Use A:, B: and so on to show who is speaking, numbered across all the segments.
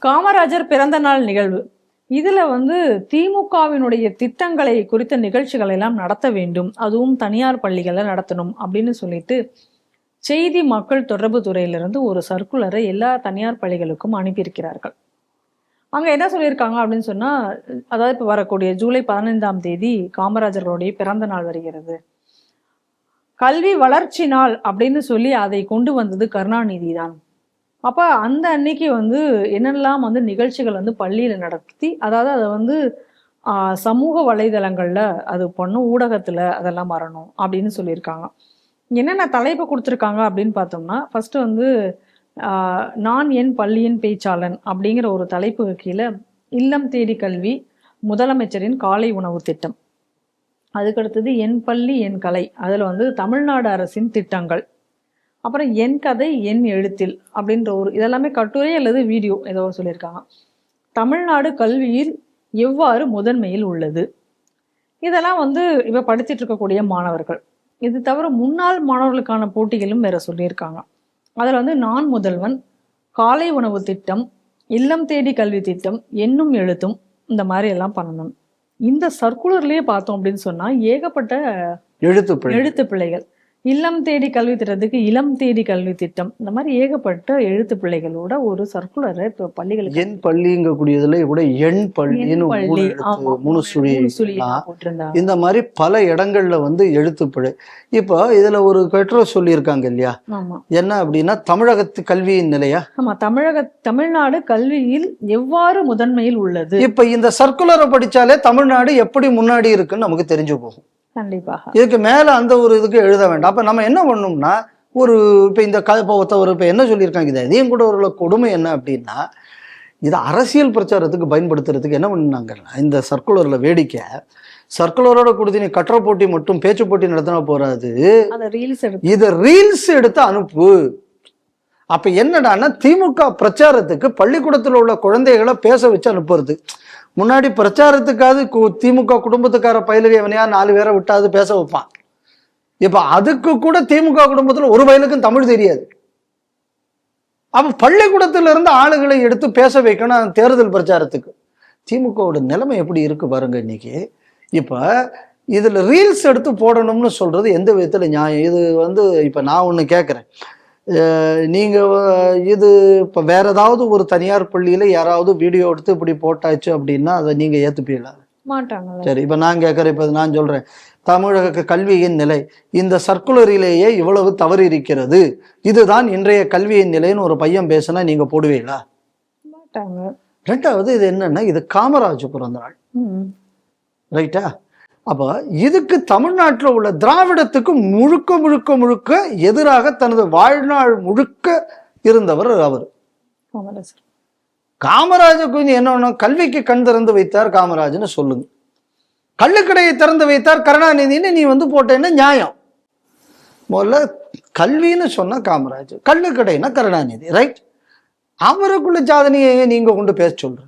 A: காமராஜர் பிறந்த நாள் நிகழ்வு. இதுல திமுகவினுடைய திட்டங்களை குறித்த நிகழ்ச்சிகளை எல்லாம் நடத்த வேண்டும், அதுவும் தனியார் பள்ளிகளை நடத்தணும் அப்படின்னு சொல்லிட்டு செய்தி மக்கள் தொடர்பு துறையிலிருந்து ஒரு சர்க்குலரை எல்லா தனியார் பள்ளிகளுக்கும் அனுப்பியிருக்கிறார்கள். அங்க என்ன சொல்லியிருக்காங்க அப்படின்னு சொன்னா, அதாவது இப்ப வரக்கூடிய ஜூலை 15ஆம் தேதி காமராஜர்களுடைய பிறந்த நாள் வருகிறது. கல்வி வளர்ச்சி நாள் அப்படின்னு சொல்லி அதை கொண்டு வந்தது கருணாநிதி தான். அப்ப அந்த அன்னைக்கு என்னெல்லாம் நிகழ்ச்சிகள் பள்ளியில நடத்தி, அதாவது அதை சமூக வலைதளங்கள்ல அது பண்ணும், ஊடகத்துல அதெல்லாம் வரணும் அப்படின்னு சொல்லியிருக்காங்க. என்னென்ன தலைப்பு கொடுத்துருக்காங்க அப்படின்னு பார்த்தோம்னா, ஃபர்ஸ்ட் நான் என் பள்ளியின் பேச்சாளன் அப்படிங்கிற ஒரு தலைப்பு கீழே இல்லம் தேடி கல்வி, முதலமைச்சரின் காலை உணவு திட்டம். அதுக்கடுத்தது என் பள்ளி என் கலை, அதுல தமிழ்நாடு அரசின் திட்டங்கள். அப்புறம் என் கதை என் எழுத்தில் அப்படின்ற இதெல்லாமே கட்டுரை அல்லது வீடியோ ஏதோ சொல்லியிருக்காங்க. தமிழ்நாடு கல்வியில் எவ்வாறு முதன்மையில் உள்ளது, இதெல்லாம் இப்ப படிச்சுட்டு இருக்கக்கூடிய மாணவர்கள். இது தவிர முன்னாள் மாணவர்களுக்கான போட்டிகளும் வேற சொல்லியிருக்காங்க. அதுல நான் முதல்வன், காலை உணவு திட்டம், இல்லம் தேடி கல்வி திட்டம், எண்ணும் எழுத்தும், இந்த மாதிரி எல்லாம் பண்ணணும். இந்த சர்க்குலர்லயே பார்த்தோம் அப்படின்னு சொன்னா ஏகப்பட்ட எழுத்து பிள்ளைகள். இல்லம் தேடி கல்வி திட்டத்துக்கு இளம் தேடி கல்வி திட்டம், இந்த மாதிரி ஏகப்பட்ட எழுத்து பிள்ளைகளோட ஒரு சர்க்குலரை இப்ப பள்ளிகளுக்கு,
B: என் பள்ளிங்கக்கூடியதுல கூட எண் பள்ளின்னு இந்த மாதிரி பல இடங்கள்ல எழுத்து பிழை. இப்போ இதுல ஒரு கட்டுரை சொல்லியிருக்காங்க இல்லையா, என்ன அப்படின்னா தமிழகத்து கல்வியின் நிலையா?
A: ஆமா, தமிழ்நாடு கல்வியில் எவ்வாறு முதன்மையில் உள்ளது.
B: இப்ப இந்த சர்க்குலரை படிச்சாலே தமிழ்நாடு எப்படி முன்னாடி இருக்குன்னு நமக்கு தெரிஞ்சு போகும்.
A: கண்டிப்பாக
B: இதுக்கு மேல அந்த ஒரு இதுக்கு எழுத வேண்டாம். அப்ப நம்ம என்ன பண்ணோம்னா, ஒரு இப்ப இந்த இப்ப என்ன சொல்லியிருக்காங்க, இது எதையும் கூட ஒரு கொடுமை என்ன அப்படின்னா, இதை அரசியல் பிரச்சாரத்துக்கு பயன்படுத்துறதுக்கு என்ன பண்ணாங்க, இந்த சர்க்குலர்ல வேடிக்கை, சர்க்குலரோட கொடுத்து நீ கட்டுரை போட்டி மட்டும் பேச்சு போட்டி நடத்தினா போறாது, இதை ரீல்ஸ் எடுத்து அனுப்பு. அப்ப என்னடான்னா திமுக பிரச்சாரத்துக்கு பள்ளிக்கூடத்துல உள்ள குழந்தைகளை பேச வச்சு அனுப்புறது. முன்னாடி பிரச்சாரத்துக்காவது திமுக குடும்பத்துக்கார பயிலுக எவனையா 4 பேரை விட்டாது பேச வைப்பான். இப்ப அதுக்கு கூட திமுக குடும்பத்துல ஒரு பயிலுக்கும் தமிழ் தெரியாது. அப்ப பள்ளிக்கூடத்துல இருந்து ஆளுகளை எடுத்து பேச வைக்கணும் தேர்தல் பிரச்சாரத்துக்கு. திமுகவோட நிலைமை எப்படி இருக்கு பாருங்க இன்னைக்கு. இப்ப இதுல ரீல்ஸ் எடுத்து போடணும்னு சொல்றது எந்த விதத்துல நியாயம்? இது இப்ப நான் ஒண்ணு கேட்கிறேன், நீங்க இது இப்ப வேற ஏதாவது ஒரு தனியார் பள்ளியில யாராவது வீடியோ எடுத்து இப்படி போட்டாச்சு அப்படின்னா அதை நீங்க ஏத்துப்பீங்களா?
A: மாட்டாங்க.
B: சரி, இப்ப நான் கேட்கறேன், இப்ப நான் சொல்றேன், தமிழக கல்வியின் நிலை இந்த சர்க்குலரிலேயே இவ்வளவு தவறு இருக்கிறது, இதுதான் இன்றைய கல்வியின் நிலைன்னு ஒரு பையன் பேசினா நீங்க போடுவீங்களா?
A: மாட்டாங்க.
B: ரெண்டாவது இது என்னன்னா, இது காமராஜ் பிறந்த நாள், ரைட்டா? அப்ப இதுக்கு தமிழ்நாட்டில் உள்ள திராவிடத்துக்கு முழுக்க முழுக்க முழுக்க எதிராக தனது வாழ்நாள் முழுக்க இருந்தவர் அவர் காமராஜருக்கு. என்ன கல்விக்கு கண் திறந்து வைத்தார் காமராஜ்னு சொல்லுங்க, கள்ளுக்கடையை திறந்து வைத்தார் கருணாநிதினு நீ போட்டேன்னா நியாயம். முதல்ல கல்வின்னு சொன்னா காமராஜ், கள்ளுக்கடைனா கருணாநிதி, ரைட்? அவருக்குள்ள சாதனையை நீங்க கொண்டு பேச சொல்ற.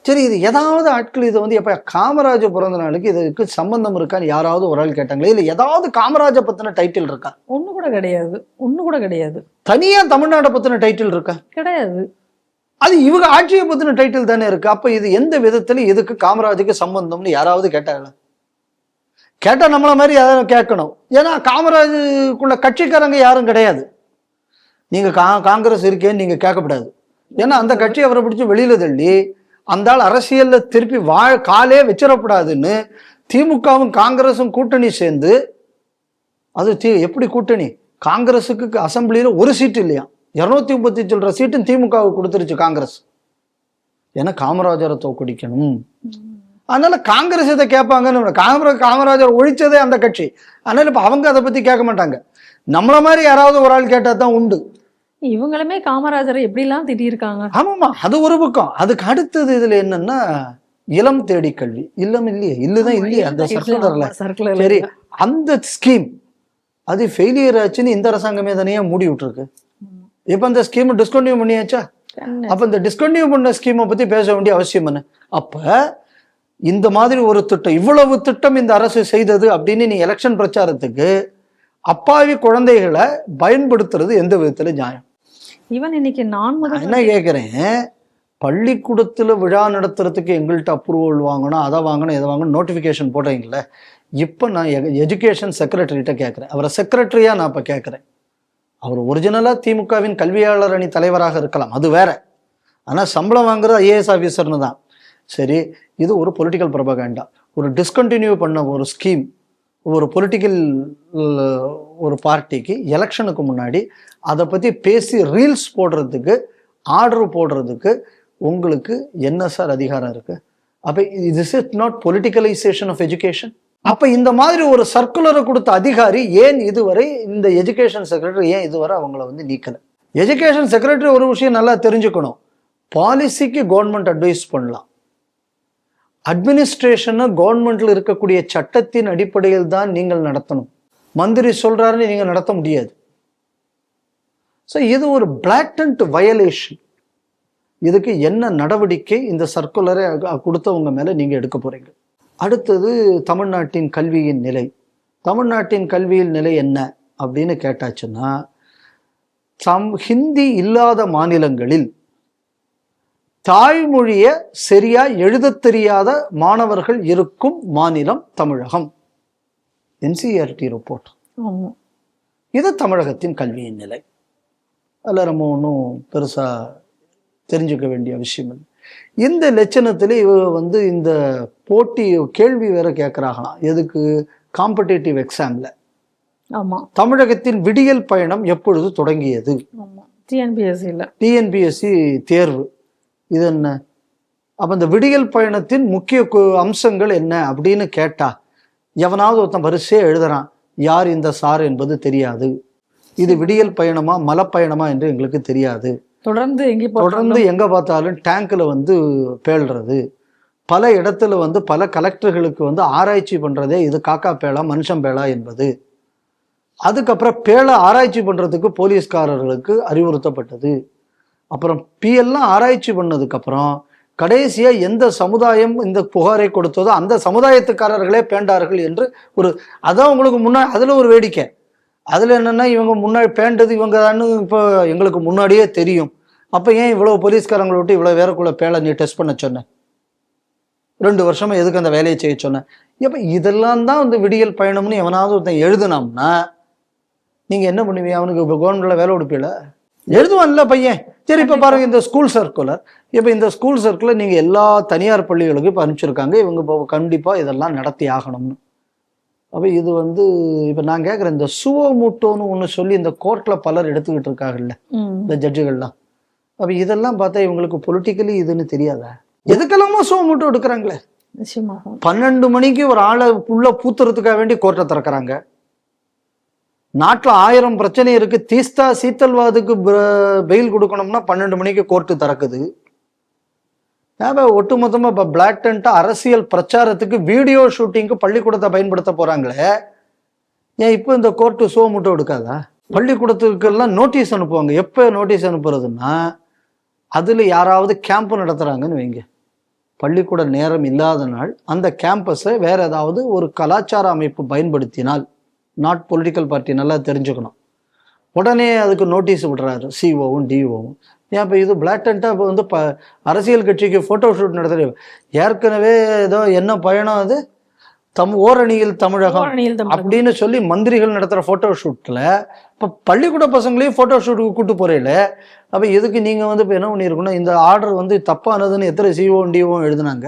B: சரி, இது ஏதாவது ஆட்கள் இதை எப்ப காமராஜ பிறந்த நாளுக்கு இதுக்கு சம்பந்தம் இருக்கான்னு யாராவது ஒரு ஆள் கேட்டாங்களே? இல்ல ஏதாவது காமராஜ பத்தின டைட்டில் இருக்கா?
A: ஒண்ணு கூட கிடையாது. ஒண்ணு கூட கிடையாது.
B: தனியா தமிழ்நாட்டை பத்தின டைட்டில் இருக்கா?
A: கிடையாது.
B: அது இவங்க ஆட்சியை பத்தின டைட்டில் தானே இருக்கு. அப்ப இது எந்த விதத்துல இதுக்கு காமராஜுக்கு சம்பந்தம்னு யாராவது கேட்டாங்களா? கேட்டா நம்மள மாதிரி யாராவது கேட்கணும். ஏன்னா காமராஜுக்குள்ள கட்சிக்காரங்க யாரும் கிடையாது. நீங்க காங்கிரஸ் இருக்கேன்னு நீங்க கேட்கக்கூடாது. ஏன்னா அந்த கட்சி அவரை பிடிச்சி வெளியில தள்ளி அந்த ஆள் அரசியல்ல திருப்பி காலே வச்சிடக்கூடாதுன்னு திமுகவும் காங்கிரஸும் கூட்டணி சேர்ந்து, அது எப்படி கூட்டணி, காங்கிரஸுக்கு அசம்பிளியில ஒரு சீட்டு இல்லையா, 230 சில்லற சீட்டும் திமுகவுக்கு கொடுத்துருச்சு காங்கிரஸ். ஏன்னா காமராஜரை தோக்கடிக்கணும். அதனால காங்கிரஸ் இதை கேட்பாங்கன்னு, காமராஜர் ஒழிச்சதே அந்த கட்சி. அதனால இப்ப அவங்க அதை பத்தி கேட்க மாட்டாங்க. நம்மள மாதிரி யாராவது ஒரு ஆள் கேட்டா தான் உண்டு.
A: இவங்களுமே காமராஜரை எப்படிலாம் திட்டிருக்காங்க.
B: ஆமாமா, அது ஒரு பக்கம். அதுக்கு அடுத்தது இதுல என்னன்னா, இளம் தேடி கல்வி. இல்லம் இல்லையே, இல்லதான் இல்லையே அந்த சர்க்குலர்ல. சரி, அந்த ஸ்கீம் அது ஃபெயிலியர் ஆச்சுன்னு இந்த அரசாங்கமே தானே மூடி விட்டுருக்கு. இப்ப அந்த ஸ்கீம் டிஸ்கண்டினியூ பண்ணியாச்சா? அப்ப இந்த டிஸ்கண்டினியூ பண்ண ஸ்கீமை பத்தி பேச வேண்டிய அவசியம் என்ன? அப்ப இந்த மாதிரி ஒரு திட்டம், இவ்வளவு திட்டம் இந்த அரசு செய்தது அப்படின்னு நீ எலெக்ஷன் பிரச்சாரத்துக்கு அப்பாவி குழந்தைகளை பயன்படுத்துறது எந்த விதத்துல நியாயம்?
A: ஈவன் இன்னைக்கு நான்
B: நான் என்ன கேட்குறேன், பள்ளிக்கூடத்துல விழா நடத்துறதுக்கு எங்கள்கிட்ட அப்ரூவல் வாங்கணும், அதை வாங்கணும், இதை வாங்கணும், நோட்டிஃபிகேஷன் போடுறீங்களே. இப்போ நான் எஜுகேஷன் செக்ரட்டரிகிட்ட கேட்குறேன், அவரை செக்ரட்டரியா நான் இப்போ கேட்குறேன். அவர் ஒரிஜினலாக திமுகவின் கல்வியாளர் அணி தலைவராக இருக்கலாம், அது வேற. ஆனால் சம்பளம் வாங்குறது ஐஏஎஸ் ஆஃபீஸர்னு தான். சரி, இது ஒரு பொலிட்டிக்கல் ப்ரொபகண்டா, ஒரு டிஸ்கண்டினியூ பண்ண ஒரு ஸ்கீம். ஒரு பொலிட்டிக்கல் ஒரு பார்ட்டிக்கு எலெக்ஷனுக்கு முன்னாடி அதை பற்றி பேசி ரீல்ஸ் போடுறதுக்கு, ஆர்டர் போடுறதுக்கு உங்களுக்கு என்ன சார் அதிகாரம் இருக்கு? அப்போ this is not politicalization of education. அப்போ இந்த மாதிரி ஒரு சர்க்குலரை கொடுத்த அதிகாரி ஏன் இதுவரை, இந்த எஜுகேஷன் செக்ரட்டரி ஏன் இதுவரை அவங்கள வந்து நீக்கலை? எஜுகேஷன் செக்ரட்டரி ஒரு விஷயம் நல்லா தெரிஞ்சுக்கணும், பாலிசிக்கு கவர்மெண்ட் அட்வைஸ் பண்ணலாம், அட்மினிஸ்ட்ரேஷனை கவர்மெண்ட்ல இருக்கக்கூடிய சட்டத்தின் அடிப்படையில் தான் நீங்கள் நடத்தணும். மந்திரி சொல்றாருன்னு நீங்க நடத்த முடியாது. ஸோ இது ஒரு பிளாட்டன்ட் வயலேஷன். இதுக்கு என்ன நடவடிக்கை இந்த சர்க்குலரை கொடுத்தவங்க மேல நீங்க எடுக்க போறீங்க? அடுத்தது தமிழ்நாட்டின் கல்வியின் நிலை. தமிழ்நாட்டின் கல்வியின் நிலை என்ன அப்படின்னு கேட்டாச்சுன்னா, ஹிந்தி இல்லாத மாநிலங்களில் தாய்மொழியை சரியா எழுத தெரியாத மாணவர்கள் இருக்கும் மாநிலம் தமிழகம். NCERT report. இது தமிழகத்தின் கல்வியின் நிலை. அதில் நம்ம ஒன்றும் பெருசா தெரிஞ்சுக்க வேண்டிய விஷயம் இல்லை. இந்த லட்சணத்துல இவ வந்து இந்த போட்டி கேள்வி வேற கேட்கிறாங்களாம். எதுக்கு? காம்படேட்டிவ் எக்ஸாம்ல.
A: ஆமா,
B: தமிழகத்தின் விடியல் பயணம் எப்பொழுது தொடங்கியது? டிஎன்பிஎஸ்சி தேர்வு. இது என்ன? அப்ப இந்த விடியல் பயணத்தின் முக்கிய அம்சங்கள் என்ன அப்படின்னு கேட்டா, எவனாவது ஒருத்தன் வரிசையா எழுதுறான், யார் இந்த சார் என்பது தெரியாது, இது விடியல் பயணமா மலப்பயணமா என்று எங்களுக்கு தெரியாது, தொடர்ந்து எங்க பார்த்தாலும் டேங்க்ல வந்து பேழ்றது, பல இடத்துல வந்து பல கலெக்டர்களுக்கு வந்து ஆராய்ச்சி பண்றதே இது காக்கா பேளா மனுஷன் பேளா என்பது. அதுக்கப்புறம் பேளை ஆராய்ச்சி பண்றதுக்கு போலீஸ்காரர்களுக்கு அறிவுறுத்தப்பட்டது. அப்புறம் எல்லாம் ஆராய்ச்சி பண்ணதுக்கு அப்புறம் கடைசியா எந்த சமுதாயம் இந்த புகாரை கொடுத்ததோ அந்த சமுதாயத்துக்காரர்களே பேண்டார்கள் என்று ஒரு, அதான் உங்களுக்கு முன்னாடி அதுல ஒரு வேடிக்கை. அதுல என்னன்னா, இவங்க முன்னாடி பேண்டது இவங்க தான் இப்போ எங்களுக்கு முன்னாடியே தெரியும். அப்ப ஏன் இவ்வளவு போலீஸ்காரங்களை விட்டு இவ்வளவு வேறக்குள்ள பேளை நீ டெஸ்ட் பண்ண சொன்ன? 2 வருஷமா எதுக்கு அந்த வேலையை செய்ய சொன்ன? அப்ப இதெல்லாம் தான் வந்து விடியல் பயணம்னு எவனாவது ஒருத்தன் எழுதுனோம்னா நீங்க என்ன பண்ணுவீங்க? அவனுக்கு கவர்மெண்ட்ல வேலை கொடுப்பீல? எழுதுவான்ல பையன். சரி, இப்ப பாருங்க இந்த ஸ்கூல் சர்க்குலர். இப்ப இந்த ஸ்கூல் சர்க்குலர் நீங்க எல்லா தனியார் பள்ளிகளுக்கும் இப்ப அனுப்பிச்சிருக்காங்க, இவங்க கண்டிப்பா இதெல்லாம் நடத்தி ஆகணும்னு. அப்ப இது வந்து இப்ப நான் கேட்கறேன், இந்த சுவோமோட்டோன்னு ஒண்ணு சொல்லி இந்த கோர்ட்ல பலர் எடுத்துக்கிட்டு இருக்காங்கல்ல இந்த ஜட்ஜுகள்லாம். அப்ப இதெல்லாம் பார்த்தா இவங்களுக்கு பொலிட்டிக்கலி இதுன்னு தெரியாதா? எதுக்கெல்லாமோ சுவோமோட்டோ எடுக்கிறாங்களே. 12 மணிக்கு ஒரு ஆளை உள்ள பூத்துறதுக்காக வேண்டி கோர்ட்டை திறக்கிறாங்க. நாட்டில் 1000 பிரச்சனை இருக்கு. தீஸ்தா சீத்தல்வாதுக்கு பெயில் கொடுக்கணும்னா 12 மணிக்கு கோர்ட்டு திறக்குது. ஒட்டுமொத்தமா இப்ப பிளாட்டன்ட்டா அரசியல் பிரச்சாரத்துக்கு வீடியோ ஷூட்டிங்க்கு பள்ளிக்கூடத்தை பயன்படுத்த போறாங்களே. ஏன் இப்போ இந்த கோர்ட்டு சோ மட்டும் எடுக்காதா? பள்ளிக்கூடத்துக்கெல்லாம் நோட்டீஸ் அனுப்புவாங்க. எப்போ நோட்டீஸ் அனுப்புறதுன்னா, அதுல யாராவது கேம்ப் நடத்துறாங்கன்னு வைங்க, பள்ளிக்கூட நேரம் இல்லாத நாள் அந்த கேம்பஸை வேற ஏதாவது ஒரு கலாச்சார அமைப்பு பயன்படுத்தினால், நாட் பொலிட்டிக்கல் பார்ட்டி நல்லா தெரிஞ்சுக்கணும், உடனே அதுக்கு நோட்டீஸ் விடுறாரு சிஓவும் டிஓவும். ஏன் இப்போ இது பிளாட்டன்ட்டா இப்போ வந்து அரசியல் கட்சிக்கு ஃபோட்டோ ஷூட் நடத்துற, ஏற்கனவே ஏதோ என்ன பயணம் அது ஓரணியில் தமிழகம் அப்படின்னு சொல்லி மந்திரிகள் நடத்துற போட்டோ ஷூட்ல இப்ப பள்ளிக்கூட பசங்களையும் போட்டோ ஷூட்டுக்கு கூட்டு போறீங்கள. அப்ப இதுக்கு நீங்க வந்து இப்ப என்ன பண்ணிருக்கணும், இந்த ஆர்டர் வந்து தப்பானதுன்னு எத்தனை சிஓ டிஓ எழுதுனாங்க.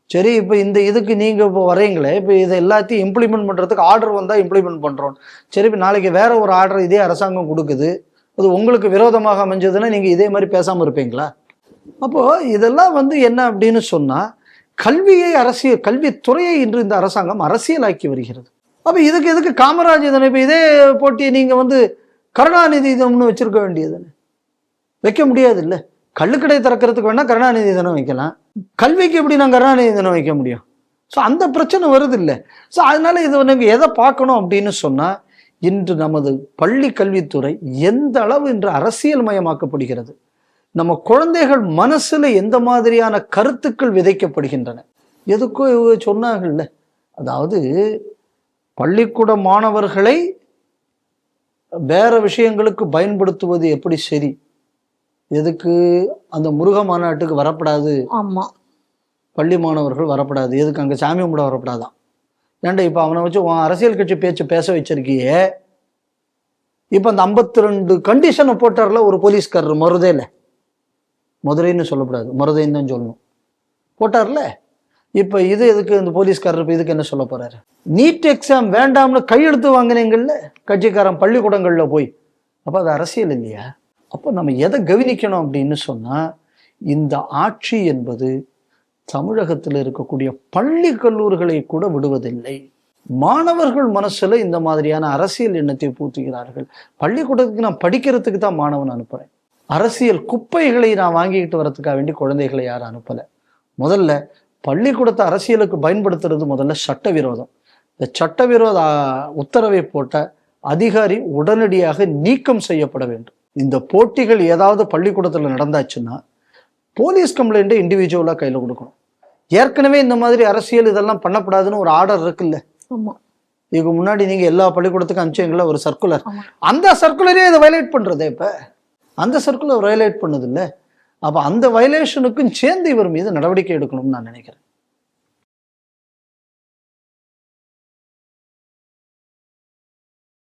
B: சரி, இப்ப இந்த இதுக்கு நீங்க இப்போ வரீங்களே, இப்ப இதை எல்லாத்தையும் இம்ப்ளிமெண்ட் பண்றதுக்கு ஆர்டர் வந்தா இம்ப்ளிமெண்ட் பண்றோம். சரி, இப்ப நாளைக்கு வேற ஒரு ஆர்டர் இதே அரசாங்கம் கொடுக்குது, அது உங்களுக்கு விரோதமாக அமைஞ்சதுன்னா நீங்க இதே மாதிரி பேசாம இருப்பீங்களா? அப்போ இதெல்லாம் வந்து என்ன அப்படின்னு சொன்னா, கல்வியை அரசியல், கல்வித்துறையை இன்று இந்த அரசாங்கம் அரசியலாக்கி வருகிறது. அப்ப இதுக்கு எதுக்கு காமராஜ் இதனை இப்ப இதே போட்டியை நீங்க வந்து கருணாநிதி தினம்னு வச்சிருக்க வேண்டியதுன்னு வைக்க முடியாது இல்ல. கள்ளுக்கடை திறக்கிறதுக்கு வேணா கருணாநிதி தினம் வைக்கலாம், கல்விக்கு எப்படி நான் கருணாநிதி தினம் வைக்க முடியும்? ஸோ அந்த பிரச்சனை வருது இல்லை. ஸோ அதனால இது நீங்க எதை பார்க்கணும் அப்படின்னு சொன்னா, இன்று நமது பள்ளி கல்வித்துறை எந்த அளவு இன்று அரசியல் மயமாக்கப்படுகிறது, நம்ம குழந்தைகள் மனசுல எந்த மாதிரியான கருத்துக்கள் விதைக்கப்படுகின்றன. எதுக்கோ சொன்னாங்கல்ல, அதாவது பள்ளிக்கூட மாணவர்களை வேற விஷயங்களுக்கு பயன்படுத்துவது எப்படி சரி? எதுக்கு அந்த முருக மாநாட்டுக்கு வரப்படாது,
A: ஆமா
B: பள்ளி மாணவர்கள் வரப்படாது, எதுக்கு அங்க சாமி கும்பிட வரப்படாதான்? ஏன்டா இப்ப அவனை வச்சு உன் அரசியல் கட்சி பேச்சு பேச வச்சிருக்கியே, இப்ப அந்த 52 கண்டிஷனை போட்டார்ல ஒரு போலீஸ்காரர் மருதையில, மதுரைன்னு சொல்லக்கூடாது, மருதைன்னு தான் சொல்லணும், போட்டார்ல. இப்ப இது எதுக்கு இந்த போலீஸ்காரர் இப்ப இதுக்கு என்ன சொல்ல போறாரு? நீட் எக்ஸாம் வேண்டாம்னு கையெழுத்து வாங்கினீங்கல்ல கட்சிக்காரன் பள்ளிக்கூடங்கள்ல போய், அப்ப அது அரசியல் இல்லையா? அப்போ நம்ம எதை கவனிக்கணும் அப்படின்னு சொன்னா, இந்த ஆட்சி என்பது தமிழகத்தில் இருக்கக்கூடிய பள்ளி கல்லூரிகளை கூட விடுவதில்லை. மாணவர்கள் மனசுல இந்த மாதிரியான அரசியல் எண்ணத்தை பூத்துகிறார்கள். பள்ளிக்கூடத்துக்கு நான் படிக்கிறதுக்கு தான் மாணவன் அனுப்புறேன். அரசியல் குப்பைகளை நான் வாங்கிக்கிட்டு வரதுக்காக வேண்டி குழந்தைகளை யாரும் அனுப்பல. முதல்ல பள்ளிக்கூடத்தை அரசியலுக்கு பயன்படுத்துறது முதல்ல சட்டவிரோதம். இந்த சட்டவிரோத உத்தரவை போட்ட அதிகாரி உடனடியாக நீக்கம் செய்யப்பட வேண்டும். இந்த போட்டிகள் ஏதாவது பள்ளிக்கூடத்துல நடந்தாச்சுன்னா போலீஸ் கம்ப்ளைண்ட்டை இண்டிவிஜுவலா கையில கொடுக்கணும். ஏற்கனவே இந்த மாதிரி அரசியல் இதெல்லாம் பண்ணக்கூடாதுன்னு ஒரு ஆர்டர் இருக்குல்ல. இதுக்கு முன்னாடி நீங்க எல்லா பள்ளிக்கூடத்துக்கும் அனுப்பிச்சீங்களா ஒரு சர்க்குலர், அந்த சர்க்குலரே இதை வயலேட் பண்றதே. இப்ப அந்த சர்க்குலர் வயலேட் பண்ணது இல்லை. அப்ப அந்த வயலேஷனுக்கும் சேர்ந்து இவர் மீது நடவடிக்கை எடுக்கணும்னு நான் நினைக்கிறேன்.